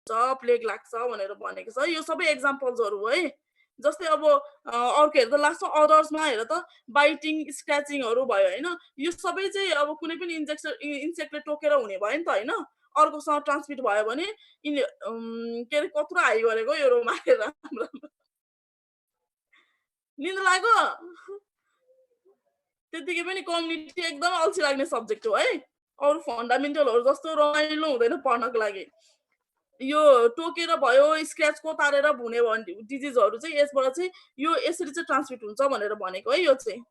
Plague लाग्छ भनेर भनेको छ। यो सबै एक्जाम्पल्सहरू हो है। जस्तै अब अर्को हेर त लास्टमा अदर्समा हेर त बाइटिङ, स्क्रैचिङहरू भयो हैन? यो सबै चाहिँ अब कुनै पनि इन्सेक्टले टोकेर हुने भयो नि त हैन? अर्कोसँग ट्रान्समिट भयो भने के अरे कत्रो हाइ गरेको यो मारेर निद लाग्यो? त्यतिकै पनि कम्युनिटी एकदम अल्छी लाग्ने सब्जेक्ट हो है। अरू फन्डामेन्टलहरू जस्तो रमाइलो हुँदैन पढ्नको लागि। यो टोकेर भयो, स्क्रैचको तारेर भुन्यो भने डिजिजहरू चाहिँ यसबाट चाहिँ यो यसरी चाहिँ ट्रान्समिट हुन्छ भनेर भनेको है यो चाहिँ।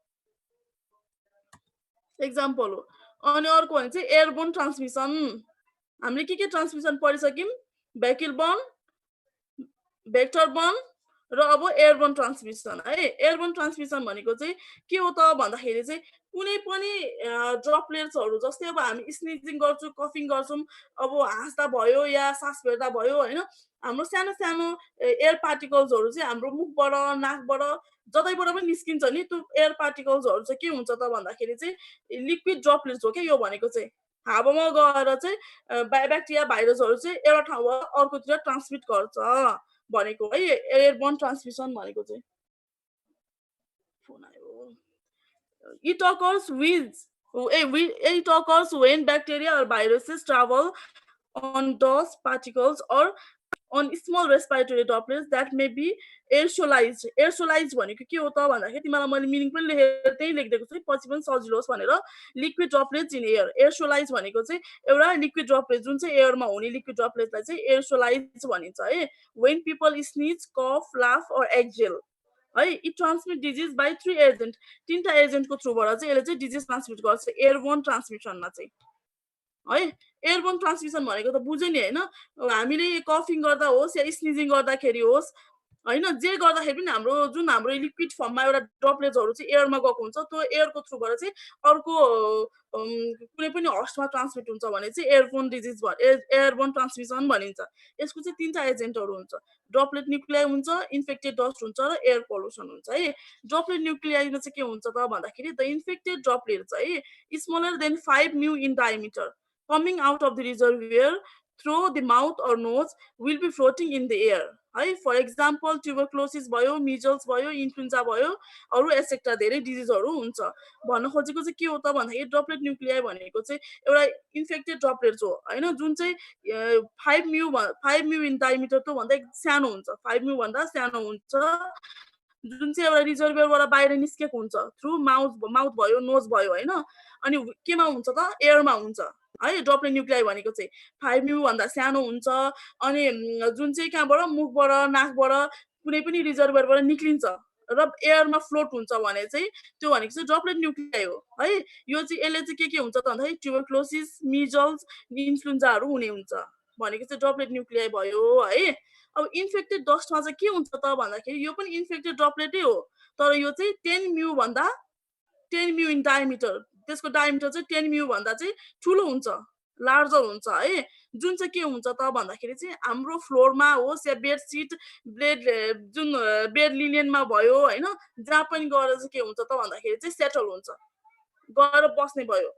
एक्जाम्पल हो। अनि अर्को भने चाहिँ एयरबोर्न ट्रान्समिसन। हामीले के ट्रान्समिसन पढिसक्यौँ? भेहिकल बर्न, भेक्टर बर्न र अब एयरबोर्न ट्रान्समिसन है। एयरबोर्न ट्रान्समिसन भनेको चाहिँ के हो त भन्दाखेरि चाहिँ कुनै पनि ड्रपलेट्सहरू जस्तै अब हामी स्निजिङ गर्छौँ, कफिङ गर्छौँ, अब हाँस्दा भयो या सास फेर्दा भयो होइन, हाम्रो सानो-सानो एयर पार्टिकल्सहरू चाहिँ हाम्रो मुखबाट, नाकबाट जतैबाट पनि निस्किन्छ नि त्यो एयर पार्टिकल्सहरू चाहिँ के हुन्छ त भन्दाखेरि चाहिँ लिक्विड ड्रपलेट्स हो क्या यो भनेको चाहिँ। हावामा गएर चाहिँ ब्याक्टेरिया, भाइरसहरू चाहिँ एउटा ठाउँबाट अर्कोतिर ट्रान्समिट गर्छ भनेको है एयरबोर्न ट्रान्समिसन भनेको चाहिँ। फोन आयो। It occurs it occurs when bacteria or viruses travel on dust particles or on small respiratory droplets that may be aerosolized. Aerosolized भनेको के हो त भन्दाखेरि तिमीलाई मैले मिनिङ पनि लेखेर त्यही लेखिदिएको छु पछि पनि सजिलो होस् भनेर। Liquid droplets in air. Aerosolize भनेको चाहिँ एउटा लिक्विड ड्रपलेट जुन चाहिँ एयरमा हुने लिक्विड ड्रपलेट्सलाई चाहिँ एयरोसोलाइज भनिन्छ है। when people sneeze, cough, laugh or exhale है, it transmit disease by 3 agent. 3टा एजेन्टको थ्रुबाट चाहिँ यसले चाहिँ डिजिज ट्रान्समिट गर्छ एयरबोर्न ट्रान्समिसनमा चाहिँ है। एयरबोर्न ट्रान्समिसन भनेको त बुझ्यो नि होइन? हामीले कफिङ गर्दा होस् या स्निजिङ गर्दाखेरि होस् होइन, जे गर्दाखेरि पनि हाम्रो लिक्विड फर्ममा एउटा ड्रपलेट्सहरू चाहिँ एयरमा गएको हुन्छ, त्यो एयरको थ्रुबाट चाहिँ अर्को कुनै पनि हस्टमा ट्रान्समिट हुन्छ भने चाहिँ एयरबोर्न डिजिज एयरबोर्न ट्रान्समिसन भनिन्छ। यसको चाहिँ 3टा एजेन्टहरू हुन्छ। ड्रपलेट न्युक्लियाई हुन्छ, इन्फेक्टेड डस्ट हुन्छ र एयर पोल्युसन हुन्छ है। ड्रपलेट न्युक्लियाईमा चाहिँ के हुन्छ त भन्दाखेरि द इन्फेक्टेड ड्रपलेट चाहिँ smaller than 5 mu in diameter coming out of the reservoir through the mouth or nose will be floating in the air है। फर एक्जाम्पल ट्युबरक्लोसिस भयो, मिजल्स भयो, इन्फ्लुएन्जा भयो, अरू एसेक्ट्रा धेरै डिजिजहरू हुन्छ। भन्न खोजेको चाहिँ के हो त भन्दाखेरि ड्रपलेट न्युक्लियाई भनेको चाहिँ एउटा इन्फेक्टेड ड्रपलेट्स हो होइन, जुन चाहिँ 5 म्यू इन डायमिटर त्यो भन्दा सानो हुन्छ, 5 म्यू भन्दा सानो हुन्छ, जुन चाहिँ एउटा रिजर्भियरबाट बाहिर निस्केको हुन्छ थ्रु माउथ माउथ भयो, नोज भयो होइन। अनि केमा हुन्छ त एयरमा हुन्छ है। ड्रपलेट न्युक्लियाई भनेको चाहिँ 5 म्यू भन्दा सानो हुन्छ। अनि जुन चाहिँ कहाँबाट मुखबाट, नाकबाट कुनै पनि रिजर्भियरबाट निक्लिन्छ र एयरमा फ्लोट हुन्छ भने चाहिँ त्यो भनेको चाहिँ ड्रपलेट न्युक्लियाई हो है। यो चाहिँ यसले चाहिँ के हुन्छ त भन्दाखेरि ट्युबरक्लोसिस, मिजल्स, इन्फ्लुएन्जाहरू हुने हुन्छ भनेको चाहिँ ड्रपलेट न्युक्लियाई भयो है। अब इन्फेक्टेड डस्टमा चाहिँ के हुन्छ त भन्दाखेरि यो पनि इन्फेक्टेड ड्रपलेटै हो, तर यो चाहिँ 10 म्यू भन्दा 10 म्यू इन डायमिटर, त्यसको डायमिटर चाहिँ 10 म्यू भन्दा चाहिँ ठुलो हुन्छ, लार्जर हुन्छ है। जुन चाहिँ के हुन्छ त भन्दाखेरि चाहिँ हाम्रो फ्लोरमा होस् या बेडसिट, जुन बेड लिनियनमा भयो होइन, जहाँ पनि गएर चाहिँ के हुन्छ त भन्दाखेरि चाहिँ सेटल हुन्छ, गएर बस्ने भयो।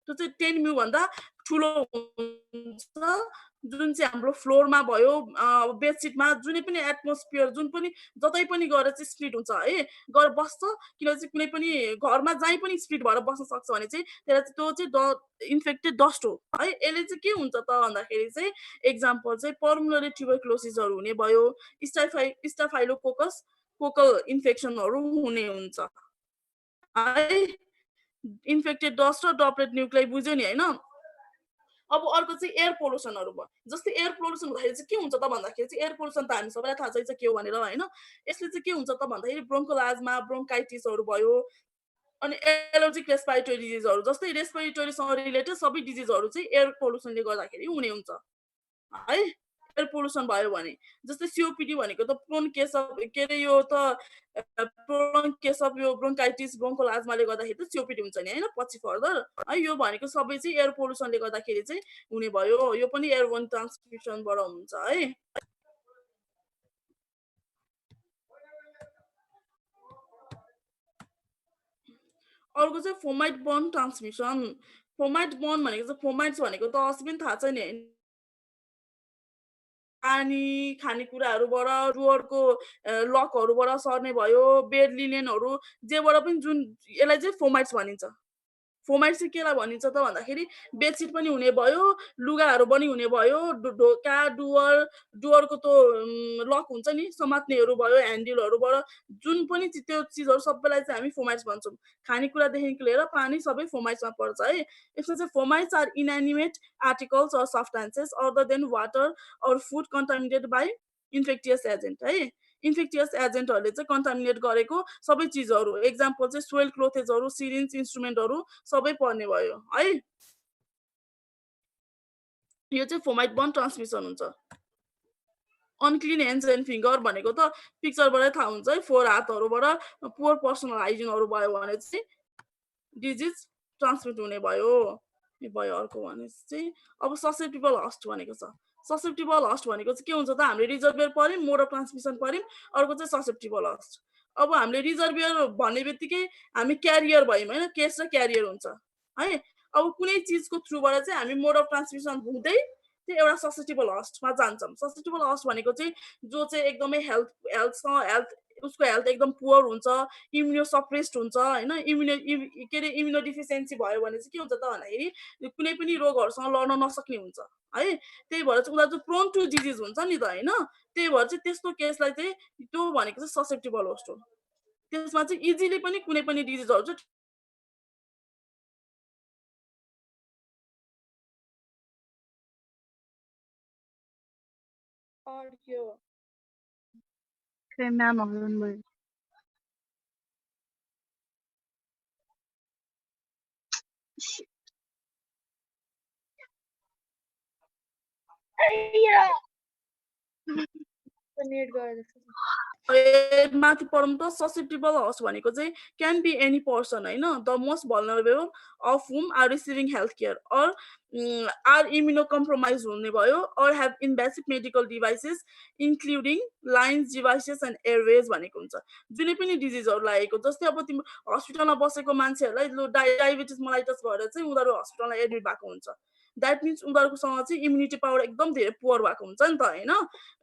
त्यो चाहिँ 10 म्यू भन्दा ठुलो हुन्छ। जुन चाहिँ हाम्रो फ्लोरमा भयो, बेडसिटमा जुनै पनि एटमोस्फियर जुन पनि जतै पनि गएर चाहिँ स्प्लिट हुन्छ है, गएर बस्छ। किनभने चाहिँ कुनै पनि घरमा जहीँ पनि स्प्लिट भएर बस्न सक्छ भने चाहिँ त्यसलाई चाहिँ त्यो चाहिँ इन्फेक्टेड डस्ट हो है। यसले चाहिँ के हुन्छ त भन्दाखेरि चाहिँ एक्जाम्पल चाहिँ पल्मोनरी ट्युबरक्लोसिसहरू हुने भयो, स्टाफाइलोकोकस कोकल इन्फेक्सनहरू हुने हुन्छ है। इन्फेक्टेड डस्ट र ड्रपलेट न्युक्लियाई बुझ्यो नि होइन? अब अर्को चाहिँ एयर पोल्युसनहरू भयो। जस्तै एयर पोल्युसन हुँदाखेरि चाहिँ के हुन्छ त भन्दाखेरि चाहिँ एयर पोल्युसन त हामी सबैलाई थाहा छ के हो भनेर होइन? यसले चाहिँ के हुन्छ त भन्दाखेरि ब्रोन्कल आजमा, ब्रोन्काइटिसहरू भयो, अनि एलर्जिक रेस्पिरेटरी डिजिजहरू जस्तै रेस्पिरेटरीसँग रिलेटेड सबै डिजिजहरू चाहिँ एयर पोल्युसनले गर्दाखेरि हुने हुन्छ है। एयर पोल्युसन भयो भने जस्तै सिओपिडी भनेको त प्रोन केस अफ के अरे यो त प्रोन केस अफ यो ब्रोन्काइटिस, ब्रोन्कल आजमाले गर्दाखेरि त सिओपिडी हुन्छ नि होइन पछि फर्दर है। यो भनेको सबै चाहिँ एयर पोल्युसनले गर्दाखेरि चाहिँ हुने भयो। यो पनि एयरबोर्न ट्रान्समिसनबाट हुन्छ है। अर्को चाहिँ fomite burn transmission. Fomite burn भनेको चाहिँ फोमाइट्स भनेको त अस्ति पनि थाहा छ नि होइन? पानी खानेकुराहरूबाट डुवरको लकहरूबाट सर्ने भयो, बेड लिनेनहरू जेबाट पनि जुन यसलाई चाहिँ फोमाइट्स भनिन्छ। फोमाइट चाहिँ केलाई भनिन्छ त भन्दाखेरि बेडसिट पनि हुने भयो, लुगाहरू पनि हुने भयो, ढोका, डुवरको त्यो लक हुन्छ नि समात्नेहरू भयो, ह्यान्डलहरूबाट जुन पनि त्यो चिजहरू सबैलाई चाहिँ हामी फोमाइट्स भन्छौँ। खानेकुरादेखिको लिएर पानी सबै फोमाइट्समा पर्छ है। यसमा चाहिँ fomites are inanimate articles or substances other than water or food contaminated by infectious agent है। इन्फेक्टियस एजेन्टहरूले चाहिँ कन्टामिनेट गरेको सबै चिजहरू एक्जाम्पल चाहिँ सोइल क्लोथेजहरू, सिरिन्ज, इन्स्ट्रुमेन्टहरू सबै पर्ने भयो है। यो चाहिँ फोमाइट बर्न ट्रान्समिसन हुन्छ। अनक्लिन ह्यान्ड्स एन्ड फिङ्गर भनेको त पिक्चरबाटै थाहा हुन्छ है, फोहोर हातहरूबाट पुवर पर्सनल हाइजिनहरू भयो भने चाहिँ डिजिज ट्रान्समिट हुने भयो। यो भयो अर्को भने चाहिँ अब ससेप्टेबल हस्ट भनेको छ। ससेप्टेबल हस्ट भनेको चाहिँ के हुन्छ त हामीले रिजर्भियर पढ्यौँ, मोड अफ ट्रान्समिसन पढ्यौँ, अर्को चाहिँ ससेप्टेबल हस्ट। अब हामीले रिजर्भियर भन्ने बित्तिकै हामी क्यारियर भयौँ होइन, केस र क्यारियर हुन्छ है। अब कुनै चिजको थ्रुबाट चाहिँ हामी मोड अफ ट्रान्समिसन हुँदै त्यो एउटा ससेप्टेबल हस्टमा जान्छौँ। ससेप्टेबल हस्ट भनेको चाहिँ जो चाहिँ एकदमै हेल्थ उसको हेल्थ एकदम पुवर हुन्छ, इम्युनो सप्रेस्ड हुन्छ होइन, इम्युनो डिफिसियन्सी भयो भने चाहिँ के हुन्छ त भन्दाखेरि कुनै पनि रोगहरूसँग लड्न नसक्ने हुन्छ है। त्यही भएर चाहिँ उनीहरू चाहिँ प्रोन टु डिजिज हुन्छ नि त होइन। त्यही भएर चाहिँ त्यस्तो केसलाई चाहिँ त्यो भनेको चाहिँ ससेप्टेबल होस्ट हो। त्यसमा चाहिँ इजिली पनि कुनै पनि डिजिजहरू चाहिँ अड्क्यो। खै म्याम हराउनु भयो। नेट गयो जस्तो छ। माथि पढौँ त ससेप्टेबल हस्ट भनेको चाहिँ क्यान बी एनी पर्सन होइन, the most vulnerable of whom are receiving health care or are immuno compromise हुने भयो or have invasive medical devices including lines devices and airways भनेको हुन्छ। जुनै पनि डिजिजहरू लागेको जस्तै अब तिम्रो हस्पिटलमा बसेको मान्छेहरूलाई डायबिटिस मलाइटस भएर चाहिँ उनीहरू हस्पिटलमा एडमिट भएको हुन्छ। द्याट मिन्स उनीहरूकोसँग चाहिँ इम्युनिटी पावर एकदम धेरै पुवर भएको हुन्छ नि त होइन,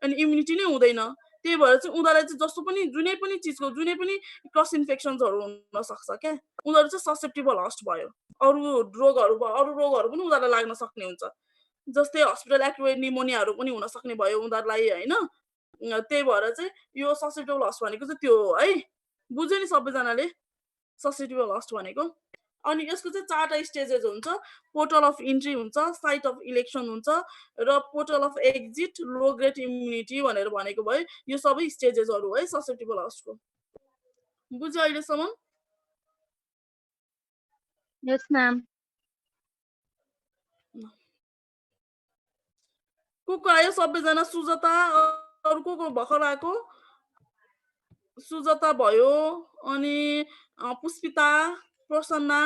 अनि इम्युनिटी नै हुँदैन। त्यही भएर चाहिँ उनीहरूलाई चाहिँ जस्तो पनि जुनै पनि चिजको जुनै पनि क्रस इन्फेक्सन्सहरू हुनसक्छ क्या, उनीहरू चाहिँ ससेप्टेबल हस्ट भयो। अरू रोगहरू पनि उनीहरूलाई लाग्न सक्ने हुन्छ। जस्तै हस्पिटल एक्वायर्ड निमोनियाहरू पनि हुन सक्ने भयो उनीहरूलाई होइन। त्यही भएर चाहिँ यो ससेप्टेबल हस्ट भनेको चाहिँ त्यो हो है। बुझ्यो नि सबैजनाले ससेप्टेबल हस्ट भनेको। अनि यसको चाहिँ 4टा स्टेजेस हुन्छ। पोर्टल अफ इन्ट्री हुन्छ, साइट अफ इलेक्सन हुन्छ र portal of exit, low grade immunity भनेर भनेको भयो। यो सबै स्टेजेसहरू है ससेप्टेबल हस्टको। बुझ्यो अहिलेसम्म? यस म्याम। को आयो सबैजना? सुजता, अरू को भर्खर आएको? सुजता भयो, अनि पुष्पिता, प्रसन्ना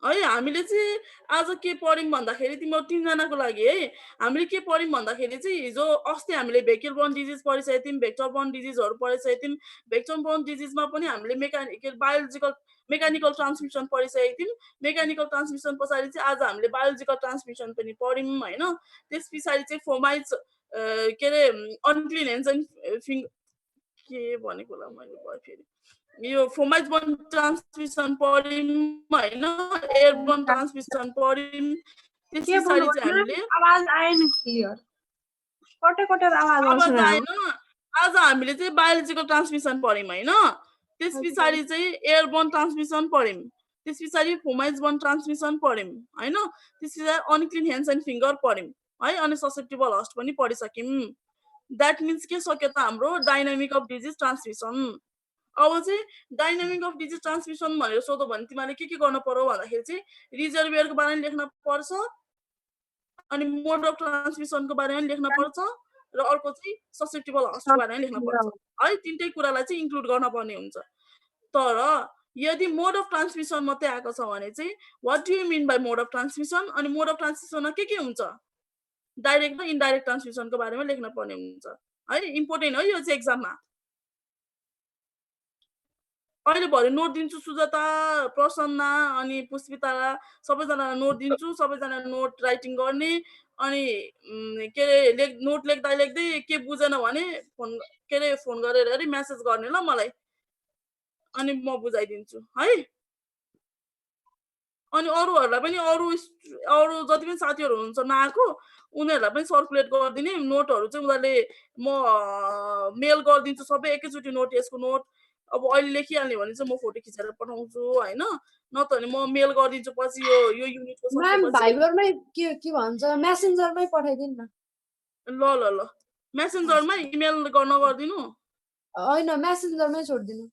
है। हामीले चाहिँ आज के पढ्यौँ भन्दाखेरि तिम्रो 3जनाको लागि है हामीले के पढ्यौँ भन्दाखेरि चाहिँ हिजो अस्ति हामीले भेक्टर बोर्न डिजिज पढिसकेको थियौँ, भेक्टर बोर्न डिजिजहरू पढिसकेको थियौँ। भेक्टर बोर्न डिजिजमा पनि हामीले मेकानिकल ट्रान्समिसन पढिसकेको थियौँ। मेकानिकल ट्रान्समिसन पछाडि चाहिँ आज हामीले बायोलोजिकल ट्रान्समिसन पनि पढ्यौँ होइन। त्यस पछाडि चाहिँ फोमाइट्स के अरे अनक्लिन ह्यान्ड्स एन्ड के भनेको होला मैले भयो फेरि, यो फोमाइट बोर्न ट्रान्समिसन पढ्यौँ होइन, एयरबोर्न ट्रान्समिसन पढ्यौँ। त्यस के पछाडि भन्नु चाहिँ हामीले आवाज आएन क्लियर, कटै कटै आवाज आउँछ आवाज म्याम। आएन। आज हामीले चाहिँ बायोलोजिकल ट्रान्समिसन पढ्यौँ होइन। त्यस पछाडि चाहिँ एयरबोर्न ट्रान्समिसन पढ्यौँ। त्यस पछाडि फोमाइट बोर्न ट्रान्समिसन पढ्यौँ होइन। त्यस पछाडि अनक्लिन ह्यान्ड्स एन्ड फिङ्गर पढ्यौँ है, अनि ससेप्टेबल हस्ट पनि पढिसक्यौँ। द्याट मिन्स के सक्यो त हाम्रो डाइनामिक अफ डिजिज ट्रान्समिसन। अब चाहिँ डाइनामिक अफ डिजिज ट्रान्समिसन भनेर सोध्यो भने तिमीले के गर्नु पर्यो भन्दाखेरि चाहिँ रिजर्भियरको बारेमा लेख्न पर्छ, अनि मोड अफ ट्रान्समिसनको बारेमा लेख्न पर्छ, र अर्को चाहिँ ससेप्टेबल हस्टको बारेमा लेख्न पर्छ है। तिनटै कुरालाई चाहिँ इन्क्लुड गर्न पर्ने हुन्छ। तर यदि मोड अफ ट्रान्समिसन मात्रै आएको छ भने चाहिँ what do you mean by mode of transmission, अनि मोड अफ ट्रान्समिसनमा के हुन्छ, डाइरेक्ट र इन्डाइरेक्ट ट्रान्समिसनको बारेमा लेख्न पर्ने हुन्छ है। इम्पोर्टेन्ट हो यो चाहिँ एक्जाममा। अहिले भरे नोट दिन्छु सुजाता, प्रसन्ना अनि पुष्पिता सबैजनालाई नोट दिन्छु, सबैजना नोट राइटिङ गर्ने अनि के अरे नोट लेख्दा लेख्दै के बुझेन भने फोन गरेर मेसेज गर्ने ल मलाई, अनि म बुझाइदिन्छु है। अनि अरूहरूलाई पनि अरू जति पनि साथीहरू हुनुहुन्छ नआएको उनीहरूलाई पनि सर्कुलेट गरिदिने नोटहरू चाहिँ उनीहरूले म मेल गरिदिन्छु सबै एकैचोटि नोट, यसको नोट अब अहिले लेखिहाल्ने भने चाहिँ म फोटो खिचेर पठाउँछु होइन, नत्र भने म मेल गरिदिन्छु पछि यो युनिटको म्याम सकेपछि। भाइबरमै के भन्छ मेसेन्जरमै पठाइदिनु न। ल ल ल मेसेन्जरमा इमेल नगरिदिनु, होइन मेसेन्जरमै छोडिदिनु।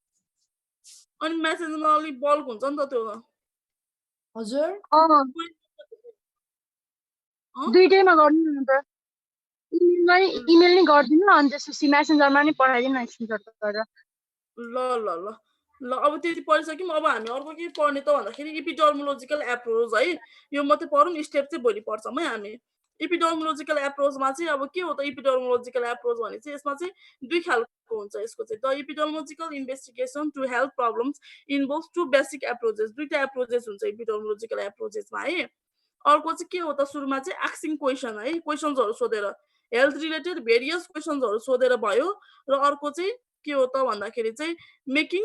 अनि मेसेन्जरमा अलिक बल्क हुन्छ नि त त्यो। हजुर दुईटैमा गर्नु न त। इमेल नै गरिदिनु अनि त्यसपछि मेसेन्जरमा नै पठाइदिनु न स्क्रिनसट गरेर। ल ल ल ल अब त्यति पढिसक्यौँ। अब हामी अर्को के पढ्ने त भन्दाखेरि इपिडर्मोलोजिकल एप्रोच है, यो मात्रै पढौँ, स्टेप चाहिँ भोलि पढ्छौँ है हामी। इपिडर्मोलोजिकल एप्रोचमा चाहिँ अब के हो त इपिडर्मोलोजिकल एप्रोच भने चाहिँ यसमा चाहिँ दुई खालको हुन्छ यसको चाहिँ। The epidemiological investigation to health problems involves two basic approaches, दुईटा एप्रोचेस हुन्छ इपिडर्मोलोजिकल एप्रोचेसमा है। अर्को चाहिँ के हो त सुरुमा चाहिँ आस्किङ क्वेसन है, क्वेसन्सहरू सोधेर हेल्थ रिलेटेड भेरियस क्वेसन्सहरू सोधेर भयो, र अर्को चाहिँ के हो त भन्दाखेरि चाहिँ मेकिङ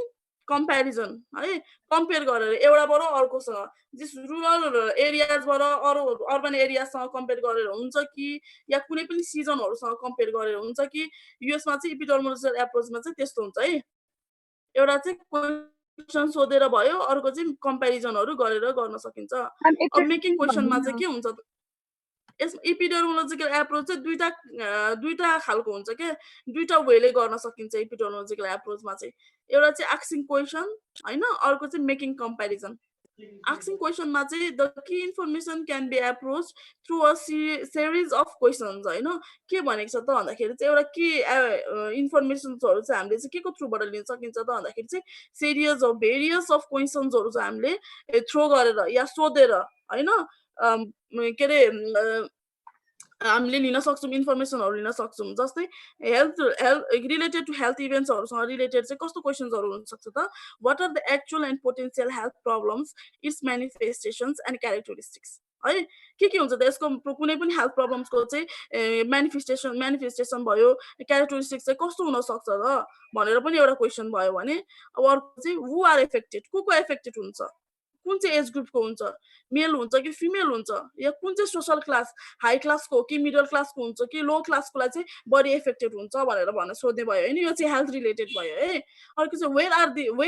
कम्पेरिजन है, कम्पेयर गरेर एउटाबाट अर्कोसँग, जस रुरल एरियाजबाट अरू अर्बन एरियासँग कम्पेयर गरेर हुन्छ कि या कुनै पनि सिजनहरूसँग कम्पेयर गरेर हुन्छ कि, यसमा चाहिँ इपिडर्मोलोजिकल एप्रोचमा चाहिँ त्यस्तो हुन्छ है। एउटा चाहिँ क्वेसन सोधेर भयो, अर्को चाहिँ कम्पेरिजनहरू गरेर गर्न सकिन्छ। अब मेकिङ क्वेसनमा चाहिँ के हुन्छ त, यस इपिडर्मोलोजिकल एप्रोच चाहिँ दुईटा खालको हुन्छ के, दुईटा वेले गर्न सकिन्छ इपिडर्मोलोजिकल एप्रोचमा चाहिँ। एउटा चाहिँ आस्किङ क्वेसन होइन, अर्को चाहिँ मेकिङ कम्पेरिजन। आस्किङ क्वेसनमा चाहिँ the key information can be approach through a series of questions होइन, के भनेको छ त भन्दाखेरि चाहिँ एउटा के इन्फर्मेसन्सहरू चाहिँ हामीले चाहिँ के को थ्रुबाट लिन सकिन्छ त भन्दाखेरि चाहिँ सिरिज अफ भेरियस अफ क्वेसन्सहरू चाहिँ हामीले थ्रो गरेर या सोधेर होइन के अरे हामीले लिन सक्छौँ, इन्फर्मेसनहरू लिन सक्छौँ। जस्तै हेल्थ रिलेटेड टु हेल्थ इभेन्ट्सहरूसँग रिलेटेड चाहिँ कस्तो क्वेसन्सहरू हुनसक्छ त, what are the actual and potential health problems, its manifestations and characteristics है। के हुन्छ त यसको कुनै पनि हेल्थ प्रब्लम्सको चाहिँ मेनिफेस्टेसन भयो, क्यारेक्टरिस्टिक्स चाहिँ कस्तो हुनसक्छ र भनेर पनि एउटा क्वेसन भयो भने, अब अर्को चाहिँ हु आर एफेक्टेड, को एफेक्टेड हुन्छ, कुन चाहिँ एज ग्रुपको हुन्छ, मेल हुन्छ कि फिमेल हुन्छ, या कुन चाहिँ सोसल क्लास, हाई क्लासको हो कि मिडल क्लासको हुन्छ कि लो क्लासकोलाई चाहिँ बढी एफेक्टेड हुन्छ भनेर सोध्ने भयो होइन, यो चाहिँ हेल्थ रिलेटेड भयो है। अर्को चाहिँ where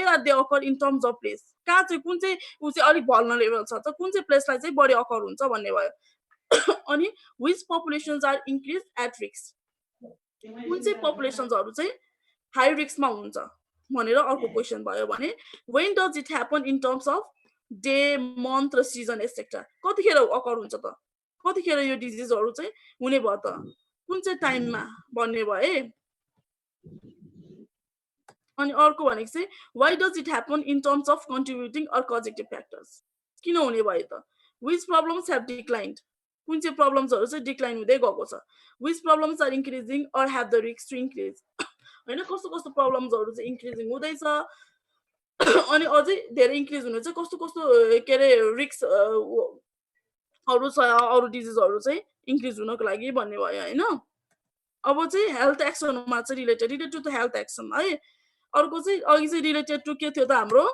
are they occur in terms of place, कहाँ चाहिँ कुन चाहिँ ऊ चाहिँ अलिक भल्नरेबल छ त, कुन चाहिँ प्लेसलाई चाहिँ बढी अकर हुन्छ भन्ने भयो। अनि which populations are increase at risk, कुन चाहिँ पपुलेसन्सहरू चाहिँ हाई रिस्कमा हुन्छ भनेर अर्को क्वेसन भयो भने, when does it happen in terms of day, month र सिजन एक्सेट्रा, कतिखेर अकर हुन्छ त, कतिखेर यो डिजिजहरू चाहिँ हुने भयो त, कुन चाहिँ टाइममा भन्ने भयो है। अनि अर्को भनेको चाहिँ why does it happen in terms of contributing or causative factors, किन हुने भयो त, विच प्रब्लम्स हेभ डिक्लाइन्ड, कुन चाहिँ प्रब्लम्सहरू चाहिँ डिक्लाइन हुँदै गएको छ, which problems are increasing or have the risk to increase होइन, कस्तो कस्तो प्रब्लम्सहरू चाहिँ इन्क्रिजिङ हुँदैछ, अनि अझै धेरै इन्क्रिज हुनु चाहिँ कस्तो कस्तो के अरे रिस्क अरू छ, अरू डिजिजहरू चाहिँ इन्क्रिज हुनको लागि भन्ने भयो होइन। अब चाहिँ हेल्थ एक्सनमा चाहिँ related to the health action है। अर्को चाहिँ अघि चाहिँ रिलेटेड टु के थियो त हाम्रो,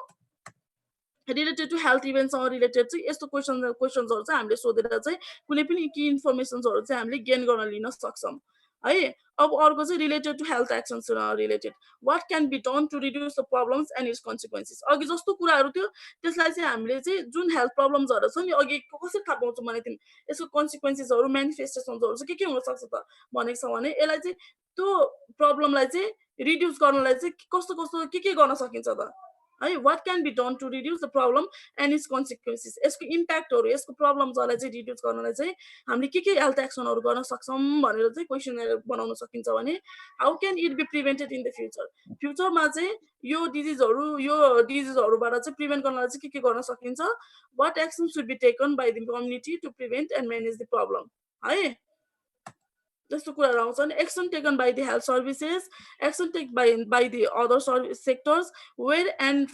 रिलेटेड टु हेल्थ इभेन्टसँग रिलेटेड चाहिँ यस्तो क्वेसन्सहरू चाहिँ हामीले सोधेर चाहिँ कुनै पनि कि इन्फर्मेसन्सहरू चाहिँ हामीले गेन गर्न लिन सक्छौँ है। अब अर्को चाहिँ related to health actions related, what can be done to reduce the problems and its consequences, अघि जस्तो कुराहरू थियो त्यसलाई चाहिँ हामीले चाहिँ जुन हेल्थ प्रब्लम्सहरू छ नि अघि कसरी थाहा पाउँछौँ भने तिमी यसको कन्सिक्वेन्सेसहरू मेनिफेस्टेसन्सहरू चाहिँ के हुनसक्छ त भनेको छ भने, यसलाई चाहिँ त्यो प्रब्लमलाई चाहिँ रिड्युस गर्नलाई चाहिँ कस्तो कस्तो के गर्न सकिन्छ त है, what can be done to reduce the problem and its consequences, यसको इम्प्याक्टहरू यसको प्रब्लम्सहरूलाई चाहिँ रिड्युस गर्नलाई चाहिँ हामीले के हेल्थ एक्सनहरू गर्न सक्छौँ भनेर चाहिँ क्वेसनहरू बनाउन सकिन्छ भने, how can it be prevented in the future, फ्युचरमा चाहिँ यो डिजिजहरूबाट चाहिँ प्रिभेन्ट गर्नलाई चाहिँ के गर्न सकिन्छ, what action should be taken by the community to prevent and manage the problem है। त्यस्तो कुराहरू आउँछन् action taken by the health services action take by the other service sectors where and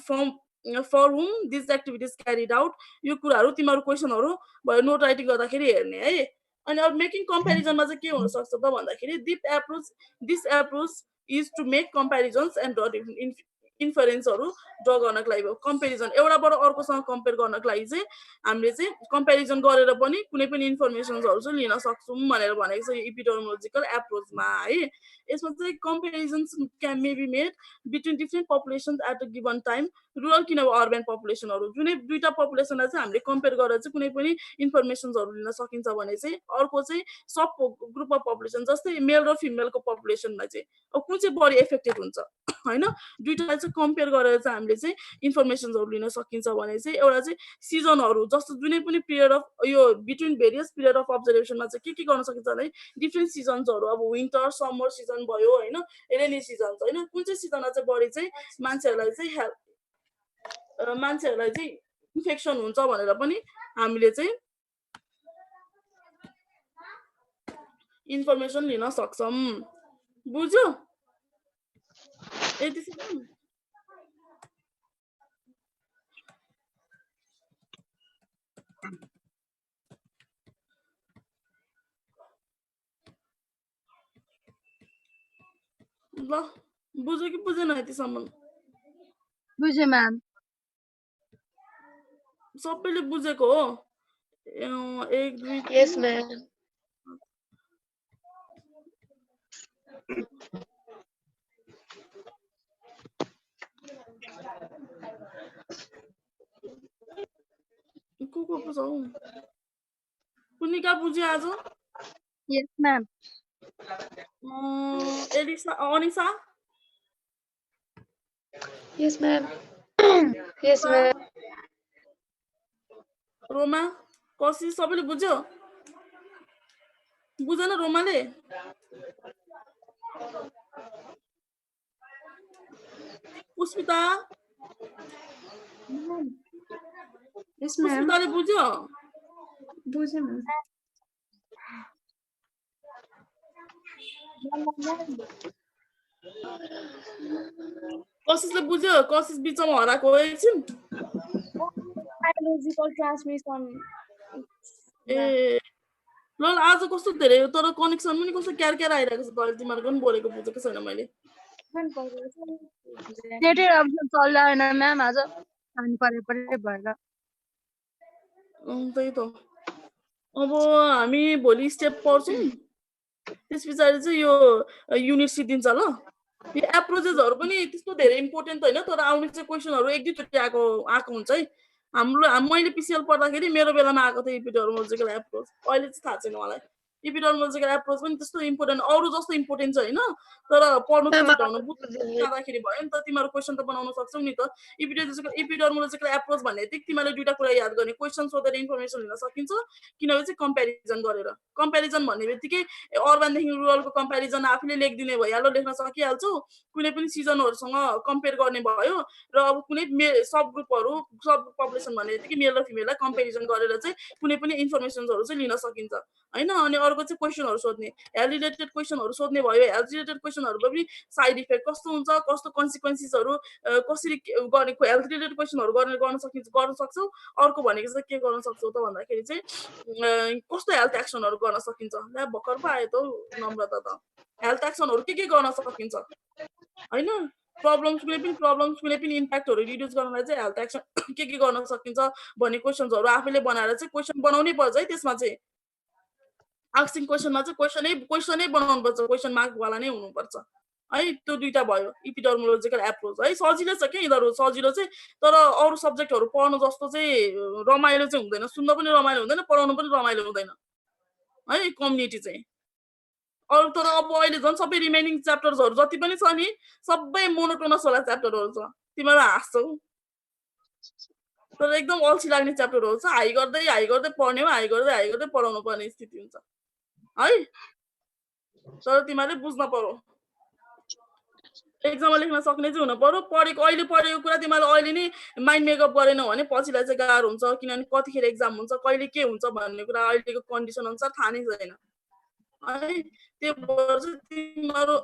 for whom this activities carried out यो कुराहरू तिमीहरू क्वेसनहरू भयो note writing गर्दाखेरि हेर्ने है अनि अब मेकिङ कम्पेरिजनमा चाहिँ के हुनसक्छ त भन्दाखेरि this approach is to make comparisons and इन्फरेन्सहरू ड्र गर्नको लागि भयो कम्पेरिजन एउटाबाट अर्कोसँग कम्पेयर गर्नको लागि चाहिँ हामीले चाहिँ कम्पेरिजन गरेर पनि कुनै पनि इन्फर्मेसन्सहरू चाहिँ लिन सक्छौँ भनेर भनेको छ यो एपिडेमियोलोजिकल एप्रोचमा है यसमा चाहिँ comparisons can may be made between different population at a given time rural कि नभए अर्बन पपुलेसनहरू जुनै दुईवटा पपुलेसनलाई चाहिँ हामीले कम्पेयर गरेर चाहिँ कुनै पनि इन्फर्मेसन्सहरू लिन सकिन्छ भने चाहिँ अर्को चाहिँ सब ग्रुप अफ पपुलेसन जस्तै मेल र फिमेलको पपुलेसनमा चाहिँ अब कुन चाहिँ बढी एफेक्टेड हुन्छ होइन दुईवटालाई चाहिँ कम्पेयर गरेर चाहिँ हामीले चाहिँ इन्फर्मेसन्सहरू लिन सकिन्छ भने चाहिँ एउटा चाहिँ सिजनहरू जस्तो जुनै पनि पिरियड अफ यो बिट्विन भेरियस पिरियड अफ अब्जर्भेसनमा चाहिँ के गर्न सकिन्छ भने डिफ्रेन्ट सिजन्सहरू अब विन्टर समर सिजन भयो होइन रेनी सिजन होइन कुन चाहिँ सिजनमा चाहिँ बढी चाहिँ मान्छेहरूलाई चाहिँ इन्फेक्सन हुन्छ भनेर पनि हामीले चाहिँ इन्फर्मेसन लिन सक्छौँ बुझ्यो यतिसम्म ल बुझ्यो कि बुझेन यतिसम्म बुझेँ म्याम सबैले बुझेको हो 1 2 Yes, ma'am. को बुझौ पुनिका बुझ्यो आज यस ma'am Alisa Anisa Yes, ma'am. Yes, ma'am. Roma कसी सबैले बुझ्यो बुझेन रोमाले पुष्पिता यस म्याम पुष्पिताले बुझ्यो बुझेँ म्याम कसिसले बुझ्यो कसिस बिचमा हराएको एकछिन बायोलोजिकल ट्रान्समिसन ए ल आज कस्तो धेरै तर कनेक्सन पनि कस्तो क्यार आइरहेको छ तले तिमीहरूको पनि बोलेको बुझेको छैन मैले नेटै अप्सन चल्दैन म्याम आज पानी परे भएर त्यही त अब हामी भोलि स्टेप पढ्छौँ त्यस पछाडि चाहिँ यो युनिट सिद्धिन्छ ल यो एप्रोचेसहरू पनि त्यस्तो धेरै इम्पोर्टेन्ट होइन तर आउने चाहिँ क्वेसनहरू एक दुईचोटि आएको हुन्छ है मैले पिसिएल पढ्दाखेरि मेरो बेलामा आएको थियो एपिडेमियोलोजिकल एप्रोच अहिले चाहिँ थाहा छैन मलाई एपिडेमियोलोजिकल एप्रोच पनि त्यस्तो इम्पोर्टेन्ट अरू जस्तो इम्पोर्टेन्ट छैन तर पढ्नु छुटाउनु बुझ्दाखेरि भयो नि त तिमीहरू क्वेसन त बनाउन सक्छौ नि त एपिडेमियोलोजिकल एप्रोच भन्ने बित्तिकै तिमीले दुईटा कुरा याद गर्ने क्वेसन सोधेर इन्फर्मेसन लिन सकिन्छ किनभने चाहिँ कम्पेरिजन गरेर कम्पेरिजन भन्ने बित्तिकै अर्बनदेखि रुरलको कम्पेरिजन आफूले लेखिदिने भइहाल्यो लेख्न सकिहाल्छौ कुनै पनि सिजनहरूसँग कम्पेयर गर्ने भयो र अब कुनै सब ग्रुपहरू सब पपुलेसन भन्ने बित्तिकै मेल र फिमेललाई कम्पेरिजन गरेर चाहिँ कुनै पनि इन्फर्मेसनहरू चाहिँ लिन सकिन्छ होइन अनि अर्को चाहिँ क्वेसनहरू सोध्ने हेल्थ रिलेटेड क्वेसनहरू सोध्ने भयो हेल्थ रिलेटेड क्वेसनहरूको पनि साइड इफेक्ट कस्तो हुन्छ कस्तो कन्सिक्वेन्सेसहरू कसरी गर्ने हेल्थ रिलेटेड क्वेसनहरू गर्न सक्छौ अर्को भनेको चाहिँ के गर्न सक्छौ त भन्दाखेरि चाहिँ कस्तो हेल्थ एक्सनहरू गर्न सकिन्छ ल्या भर्खर पो आयो त नम्रता त हेल्थ एक्सनहरू के गर्न सकिन्छ होइन प्रब्लम्स कुनै पनि इम्प्याक्टहरू रिड्युस गर्नलाई चाहिँ हेल्थ एक्सन के गर्न सकिन्छ भन्ने क्वेसन्सहरू आफैले बनाएर चाहिँ क्वेसन बनाउनै पर्छ है त्यसमा चाहिँ आस्किङ क्वेसनमा चाहिँ क्वेसनै बनाउनु पर्छ क्वेसन मार्कवाला नै हुनुपर्छ है त्यो दुईटा भयो एपिडेमियोलोजिकल एप्रोच है सजिलो छ क्या यिनीहरू सजिलो चाहिँ तर अरू सब्जेक्टहरू पढ्नु जस्तो चाहिँ रमाइलो चाहिँ हुँदैन सुन्न पनि रमाइलो हुँदैन पढाउनु पनि रमाइलो हुँदैन है कम्युनिटी चाहिँ अरू तर अब अहिले झन् सबै रिमेनिङ च्याप्टर्सहरू जति पनि छ नि सबै मोनोटोनस वाला च्याप्टरहरू छ तिमीहरू हाँस्छौ तर एकदम अल्छी लाग्ने च्याप्टरहरू छ हाई गर्दै पढ्ने हाई गर्दै पढाउनु पर्ने स्थिति हुन्छ है तर तिमीहरूले बुझ्न पर्यो एक्जाममा लेख्न सक्ने चाहिँ हुन पर्यो अहिले पढेको कुरा तिमीहरूले अहिले नै माइन्ड मेकअप गरेनौ भने पछिलाई चाहिँ गाह्रो हुन्छ किनभने कतिखेर एक्जाम हुन्छ कहिले के हुन्छ भन्ने कुरा अहिलेको कन्डिसन अनुसार थाहा नै छैन है त्यो भएर चाहिँ तिमीहरू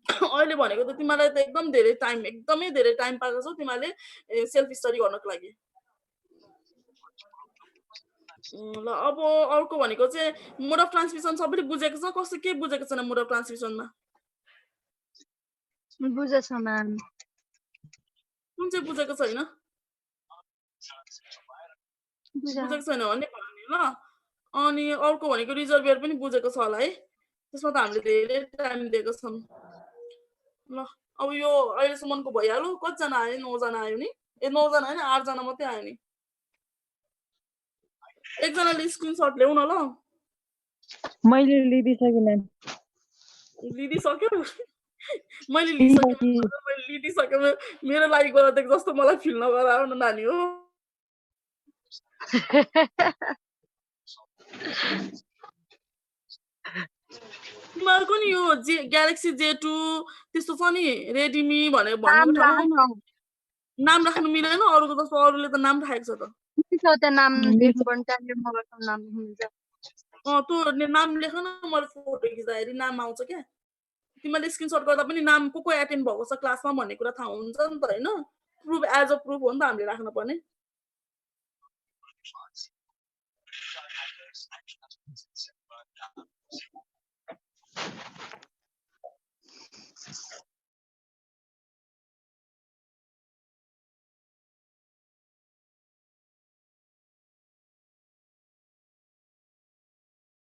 अहिले भनेको त तिमीलाई त एकदमै धेरै टाइम पाएको छौ तिमीले सेल्फ स्टडी गर्नको लागि ल अब अर्को भनेको चाहिँ मोड अफ ट्रान्समिसन सबैले बुझेको छ कस्तो के बुझेको छैन मोड अफ ट्रान्समिसनमा बुझेछ म्याम कुन चाहिँ बुझेको छैन बुझा बुझेको छैन भने भन्नु ल अनि अर्को भनेको रिजर्भियर पनि बुझेको छ होला है त्यसमा त हामीले धेरै टाइम दिएको छौँ ल अब यो अहिलेसम्मको भइहाल्यो कतिजना आयो 9 जना आयो नि 9 जना होइन 8 जना मात्रै आयो नि एकजनाले स्क्रिनसट ल्याउन ल मैले लिदिसकेँ म्याम लिदिसक्यो मैले लिदिसकेँ मेरो लागि गराएको जस्तो मलाई फिल नगराउन नानी हो तिमीहरूको नि यो ग्यालेक्सी J2 त्यस्तो छ नि रेडमी भनेर भन्नु नाम राख्नु मिलेन अरूको जस्तो अरूले त नाम राखेको छ त त्यहाँ नाम लेख्नु पर्ने त्यहाँनिर मोबाइलको नाम लेख्नुहुन्छ तँ नाम लेख न मैले फोटो खिच्दाखेरि नाम आउँछ क्या तिमीले स्क्रिनसट गर्दा पनि नाम को एटेन्ड भएको छ क्लासमा भन्ने कुरा थाहा हुन्छ नि त हैन प्रुफ एज अ प्रुफ हो नि त हामीले राख्न पर्ने